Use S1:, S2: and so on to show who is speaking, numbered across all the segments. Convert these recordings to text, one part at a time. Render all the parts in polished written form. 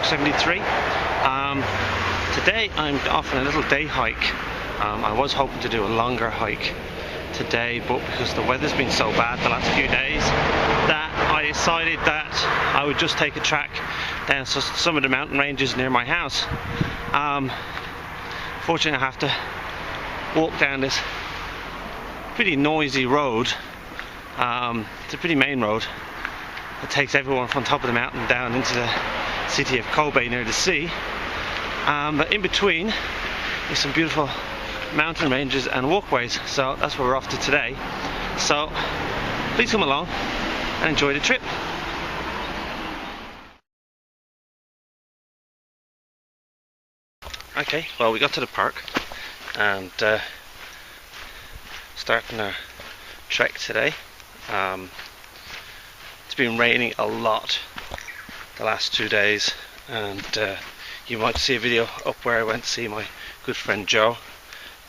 S1: 473. Today I'm off on a little day hike. I was hoping to do a longer hike today, but because the weather's been so bad the last few days, that I decided that I would just take a track down some of the mountain ranges near my house. Fortunately, I have to walk down this pretty noisy road. It's a pretty main road that takes everyone from top of the mountain down into the city of Kobe near the sea. But in between is some beautiful mountain ranges and walkways, so that's where we're off to today. So please come along and enjoy the trip. Okay, well, we got to the park and starting our trek today. It's been raining a lot the last 2 days, and you might see a video up where I went to see my good friend Joe,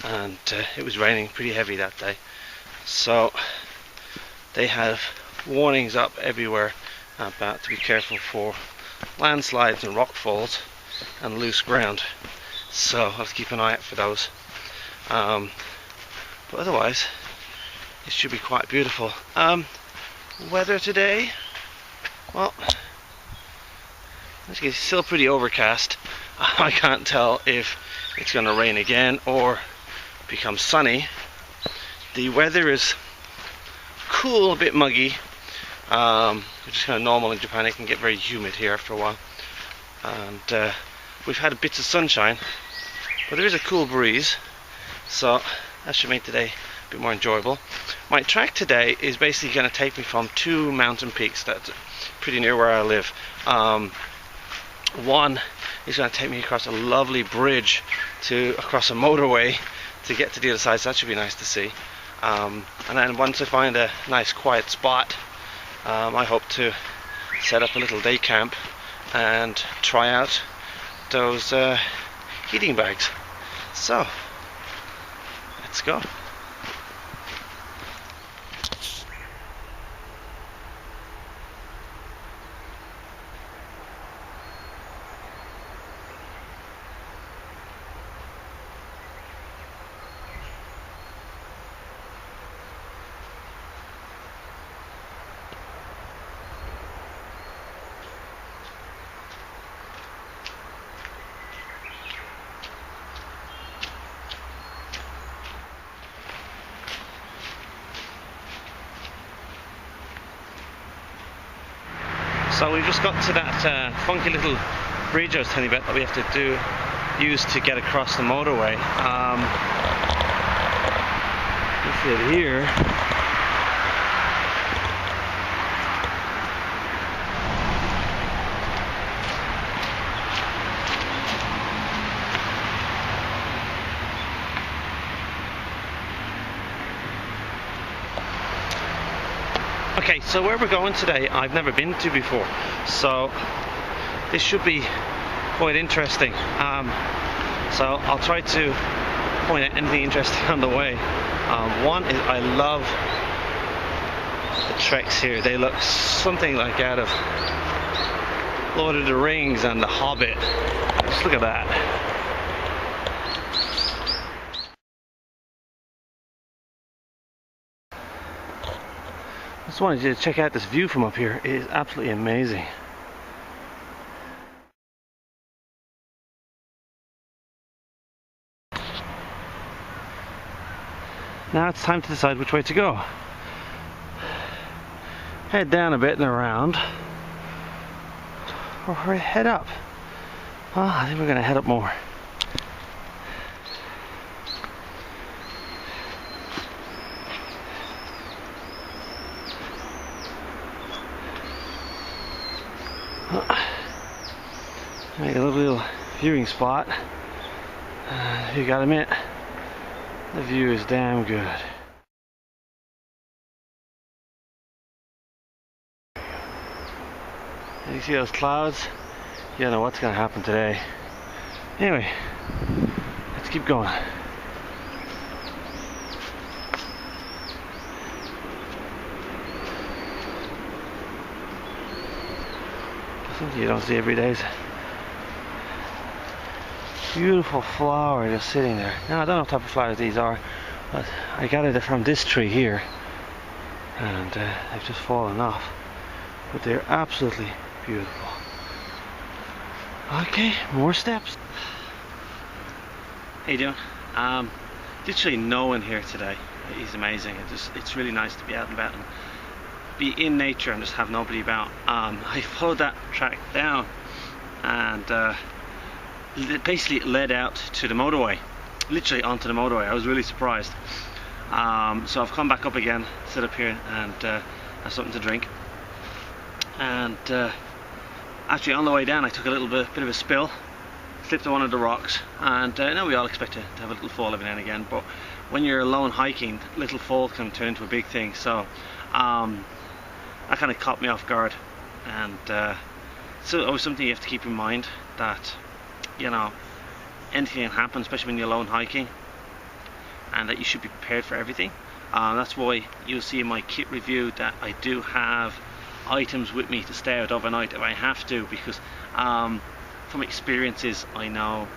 S1: and it was raining pretty heavy that day, so they have warnings up everywhere about to be careful for landslides and rock falls and loose ground, so I'll have to keep an eye out for those. But otherwise it should be quite beautiful. Weather today, well, it's still pretty overcast. I can't tell if it's going to rain again or become sunny. The weather is cool, a bit muggy, which is kind of normal in Japan. It can get very humid here after a while, and we've had bits of sunshine, but there is a cool breeze, so that should make today a bit more enjoyable. My track today is basically going to take me from two mountain peaks that's pretty near where I live. One is going to take me across a lovely bridge across a motorway to get to the other side, so that should be nice to see. And then once I find a nice quiet spot, I hope to set up a little day camp and try out those heating bags. So let's go. So we've just got to that funky little bridge I was telling you about that we have to use to get across the motorway. You see it here. Okay, so where we're going today, I've never been to before, so this should be quite interesting. So I'll try to point out anything interesting on the way. One is I love the treks here. They look something like out of Lord of the Rings and The Hobbit. Just look at that. I just wanted you to check out this view from up here. It is absolutely amazing. Now it's time to decide which way to go. Head down a bit and around, or head up. Oh, I think we're going to head up more. Make a lovely little viewing spot. You gotta admit, the view is damn good. And you see those clouds? You don't know what's gonna happen today. Anyway, let's keep going. Something you don't see every day. Beautiful flower just sitting there. Now I don't know what type of flowers these are, but I gathered it from this tree here, and they've just fallen off. But they're absolutely beautiful. Okay, more steps. How you doing? Literally no one here today. It's amazing. It's really nice to be out and about and be in nature and just have nobody about. I followed that track down, and it basically led out to the motorway, literally onto the motorway. I was really surprised. So I've come back up again, sit up here and have something to drink. And actually on the way down I took a little bit of a spill, slipped on one of the rocks, and I know we all expect to have a little fall every now and again, but when you're alone hiking, little fall can turn into a big thing. So that kind of caught me off guard, and so it was something you have to keep in mind, that you know, anything can happen, especially when you're alone hiking, and that you should be prepared for everything. That's why you'll see in my kit review that I do have items with me to stay out overnight if I have to, because from experiences I know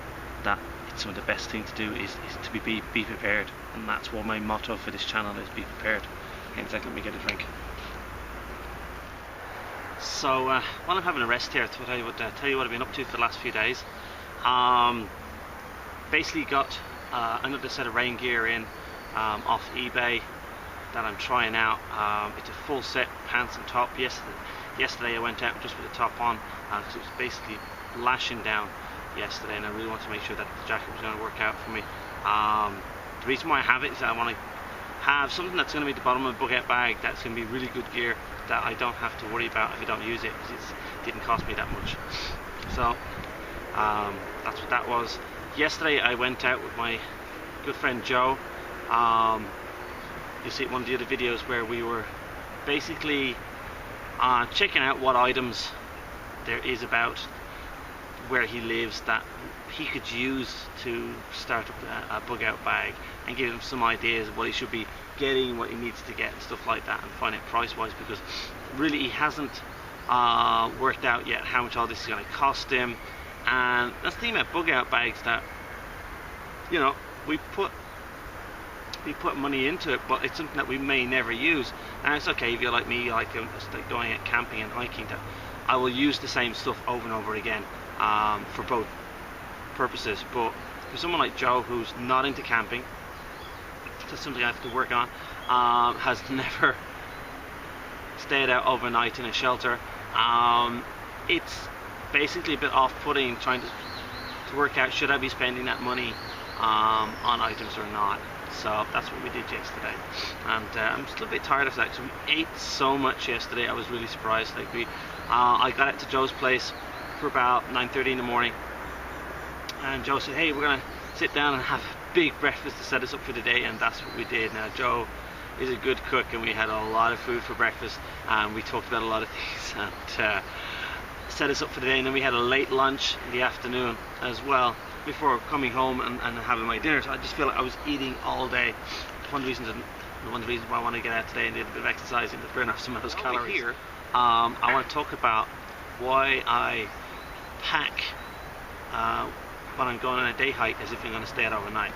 S1: that it's some of the best thing to do is to be prepared, and that's what my motto for this channel is: be prepared. In a second, let me get a drink. So while I'm having a rest here, I would tell you what I've been up to for the last few days. Basically got another set of rain gear in off eBay that I'm trying out. It's a full set, pants and top. Yesterday I went out just with the top on because it was basically lashing down yesterday, and I really wanted to make sure that the jacket was going to work out for me. The reason why I have it is that I want to have something that's going to be at the bottom of a bug out bag that's going to be really good gear that I don't have to worry about if I don't use it, because it didn't cost me that much. So that's what that was. Yesterday I went out with my good friend Joe. You see one of the other videos where we were basically checking out what items there is about where he lives that he could use to start up a bug out bag, and give him some ideas of what he should be getting, what he needs to get and stuff like that, and find out price wise, because really he hasn't worked out yet how much all this is going to cost him. And that's the thing about bug out bags, that you know, we put money into it, but it's something that we may never use. And it's okay if you're like me, you like going out camping and hiking, that I will use the same stuff over and over again for both purposes. But for someone like Joe, who's not into camping, that's something I have to work on, has never stayed out overnight in a shelter, it's basically a bit off-putting trying to work out, should I be spending that money on items or not. So that's what we did yesterday, and I'm just a little bit tired of that because we ate so much yesterday. I was really surprised. Like I got out to Joe's place for about 9:30 in the morning, and Joe said, "Hey, we're gonna sit down and have a big breakfast to set us up for the day," and that's what we did. Now Joe is a good cook, and we had a lot of food for breakfast, and we talked about a lot of things, and set us up for the day. And then we had a late lunch in the afternoon as well, before coming home and having my dinner. So I just feel like I was eating all day. One of the reasons why I want to get out today and do a bit of exercising to burn off some of those calories. Here, I want to talk about why I pack when I'm going on a day hike as if I'm going to stay out overnight.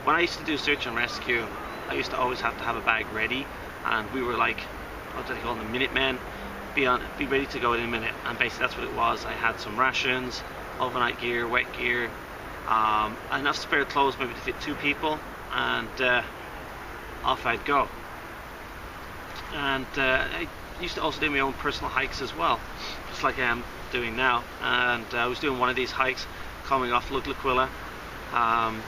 S1: When I used to do search and rescue, I used to always have to have a bag ready, and we were like, what do they call them, the Minutemen, be ready to go in a minute. And basically that's what it was. I had some rations, overnight gear, wet gear, enough spare clothes maybe to fit 2 people, and off I'd go. And I used to also do my own personal hikes as well, just like I am doing now. And I was doing one of these hikes coming off Lug Laquilla, and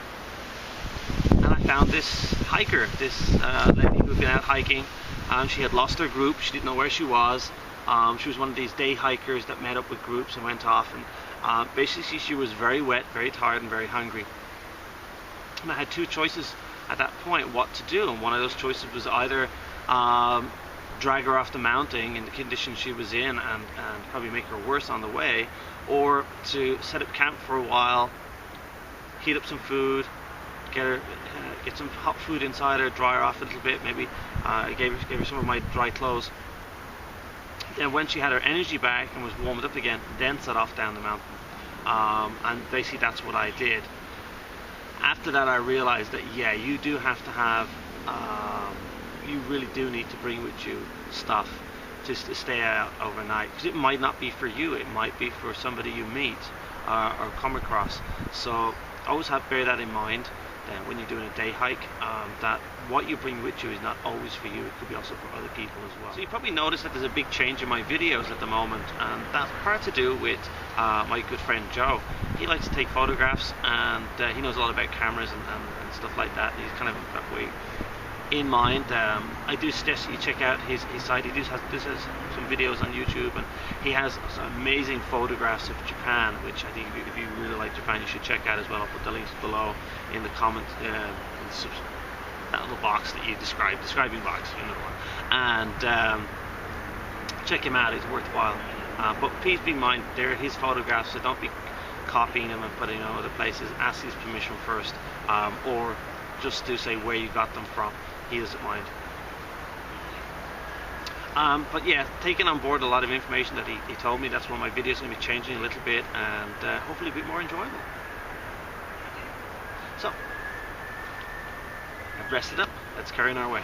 S1: I found this hiker, this lady who had been out hiking. She had lost her group, she didn't know where she was. She was one of these day hikers that met up with groups and went off, and basically she was very wet, very tired and very hungry. And I had 2 choices at that point what to do, and one of those choices was either drag her off the mountain in the condition she was in and probably make her worse on the way, or to set up camp for a while, heat up some food, get some hot food inside her, dry her off a little bit, maybe gave her some of my dry clothes. Then when she had her energy back and was warmed up again, then set off down the mountain. and basically that's what I did. After that I realized that yeah, you do have to have, you really do need to bring with you stuff just to stay out overnight, because it might not be for you, it might be for somebody you meet or come across. So always bear that in mind when you're doing a day hike, that what you bring with you is not always for you, it could be also for other people as well. So you probably noticed that there's a big change in my videos at the moment, and that's part to do with my good friend Joe. He likes to take photographs, and he knows a lot about cameras and stuff like that. He's kind of that way in mind. I do suggest you check out his site. He has some videos on YouTube, and he has some amazing photographs of Japan, which I think if you really like Japan, you should check out as well. I'll put the links below in the comment, that little box that you describing box, you know, and check him out. It's worthwhile. But please be in mind, they're his photographs, so don't be copying them and putting them in other places. Ask his permission first, or just to say where you got them from. He doesn't mind. But yeah, taking on board a lot of information that he told me. That's why my videos are going to be changing a little bit, and hopefully a bit more enjoyable. So, I've rested up. Let's carry on our way.